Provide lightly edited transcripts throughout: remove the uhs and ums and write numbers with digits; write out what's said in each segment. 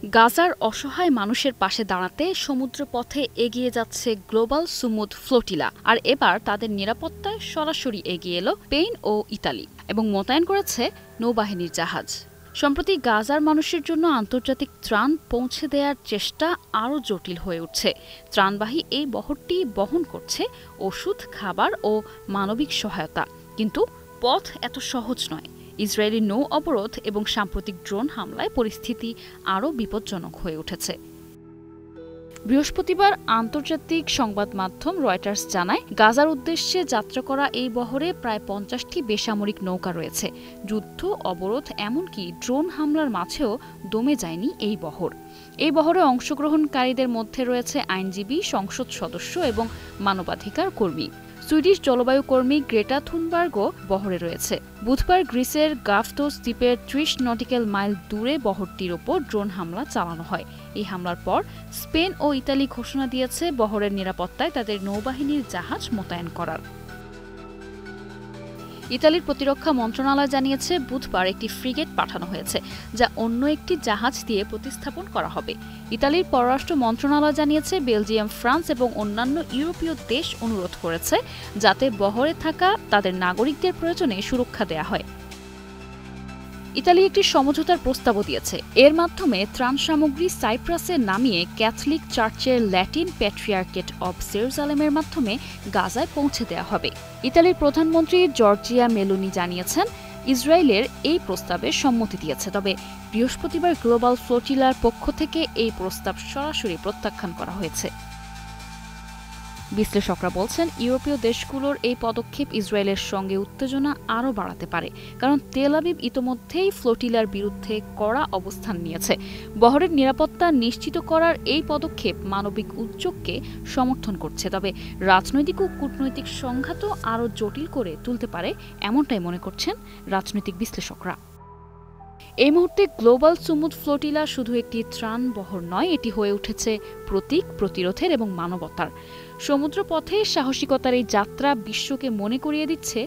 গাজার অসহায় মানুষের পাশে দাঁড়াতে সমুদ্রপথে এগিয়ে যাচ্ছে গ্লোবাল সুমুদ ফ্লোটিলা। আর এবার তাদের নিরাপত্তায় সরাসরি এগিয়ে এলো স্পেন ও ইতালি এবং মোতায়েন করেছে নৌবাহিনীর জাহাজ। সম্প্রতি গাজার মানুষের জন্য আন্তর্জাতিক ত্রাণ পৌঁছে দেওয়ার চেষ্টা আরও জটিল হয়ে উঠছে। ত্রাণবাহী এই বহরটি বহন করছে ওষুধ, খাবার ও মানবিক সহায়তা, কিন্তু পথ এত সহজ নয়। ইসরায়েলি নৌ অবরোধ এবং সাম্প্রতিক ড্রোন হামলায় পরিস্থিতি আরও বিপজ্জনক হয়ে উঠেছে। বৃহস্পতিবার আন্তর্জাতিক সংবাদ মাধ্যম রয়টার্স জানায়, গাজার উদ্দেশ্যে যাত্রা করা এই বহরে প্রায় ৫০টি বেসামরিক নৌকা রয়েছে। যুদ্ধ, অবরোধ, এমনকি ড্রোন হামলার মাঝেও দমে যায়নি এই বহর। এই বহরে অংশগ্রহণকারীদের মধ্যে রয়েছে আইনজীবী, সংসদ সদস্য এবং মানবাধিকার কর্মী। সুইডিশ জলবায়ু কর্মী গ্রেটা থুনবার্গও বহরে রয়েছে। বুধবার গ্রিসের গাফদোস দ্বীপের ৩০ নটিক্যাল মাইল দূরে বহরটির ওপর ড্রোন হামলা চালানো হয়। এই হামলার পর স্পেন ও ইতালি ঘোষণা দিয়েছে বহরের নিরাপত্তায় তাদের নৌবাহিনীর জাহাজ মোতায়েন করার। ইতালির প্রতিরক্ষা মন্ত্রণালয় জানিয়েছে, বুধবার একটি ফ্রিগেট পাঠানো হয়েছে, যা অন্য একটি জাহাজ দিয়ে প্রতিস্থাপন করা হবে। ইতালির পররাষ্ট্র মন্ত্রণালয় জানিয়েছে, বেলজিয়াম, ফ্রান্স এবং অন্যান্য ইউরোপীয় দেশ অনুরোধ করেছে যাতে বহরে থাকা তাদের নাগরিকদের প্রয়োজনে সুরক্ষা দেয়া হয়। ইতালি একটি সমঝোতার প্রস্তাবও দিয়েছে। এর মাধ্যমে ত্রাণ সামগ্রী সাইপ্রাসে নামিয়ে ক্যাথলিক চার্চের ল্যাটিন প্যাট্রিয়ার্কেট অব জেরুজালেমের মাধ্যমে গাজায় পৌঁছে দেওয়া হবে। ইতালির প্রধানমন্ত্রী জর্জিয়া মেলোনি জানিয়েছেন, ইসরায়েলের এই প্রস্তাবে সম্মতি দিয়েছে, তবে বৃহস্পতিবার গ্লোবাল ফ্লোটিলার পক্ষ থেকে এই প্রস্তাব সরাসরি প্রত্যাখ্যান করা হয়েছে। বিশ্লেষকরা বলছেন, ইউরোপীয় দেশগুলোর এই পদক্ষেপ ইসরায়েলের সঙ্গে উত্তেজনা আরও বাড়াতে পারে, কারণ তেল আবিব ইতোমধ্যেই ফ্লোটিলার বিরুদ্ধে কড়া অবস্থান নিয়েছে। বহরের নিরাপত্তা নিশ্চিত করার এই পদক্ষেপ মানবিক উদ্যোগকে সমর্থন করছে, তবে রাজনৈতিক ও কূটনৈতিক সংঘাতও আরও জটিল করে তুলতে পারে, এমনটাই মনে করছেন রাজনৈতিক বিশ্লেষকরা। এই মুহূর্তে গ্লোবাল সুমুদ ফ্লোটিলা শুধু একটি ত্রাণ বহর নয়, এটি হয়ে উঠেছে প্রতীক, প্রতিরোধের এবং মানবতার। সমুদ্রপথে সাহসিকতার এই যাত্রা বিশ্বকে মনে করিয়ে দিচ্ছে,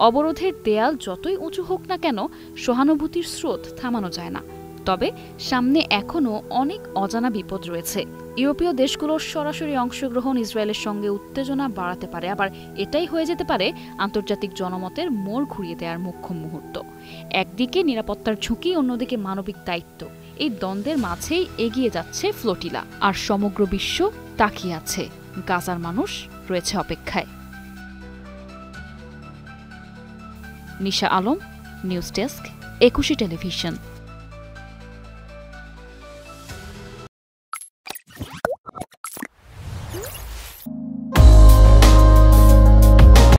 অবরোধের দেয়াল যতই উঁচু হোক না কেন, সহানুভূতির স্রোত থামানো যায় না। তবে সামনে এখনও অনেক অজানা বিপদ রয়েছে। ইউরোপীয় দেশগুলোর সরাসরি অংশগ্রহণ ইসরায়েলের সঙ্গে উত্তেজনা বাড়াতে পারে, আবার এটাই হয়ে যেতে পারে আন্তর্জাতিক জনমতের মোড় ঘুরিয়ে দেওয়ার মুখ্য মুহূর্ত। একদিকে নিরাপত্তার ঝুঁকি, অন্যদিকে মানবিক দায়িত্ব। এই দ্বন্দ্বের মাঝেই এগিয়ে যাচ্ছে ফ্লোটিলা, আর সমগ্র বিশ্ব তাকিয়ে আছে। গাজার মানুষ রয়েছে অপেক্ষায়। নিশা আলম, নিউজ ডেস্ক, ২১ টেলিভিশন।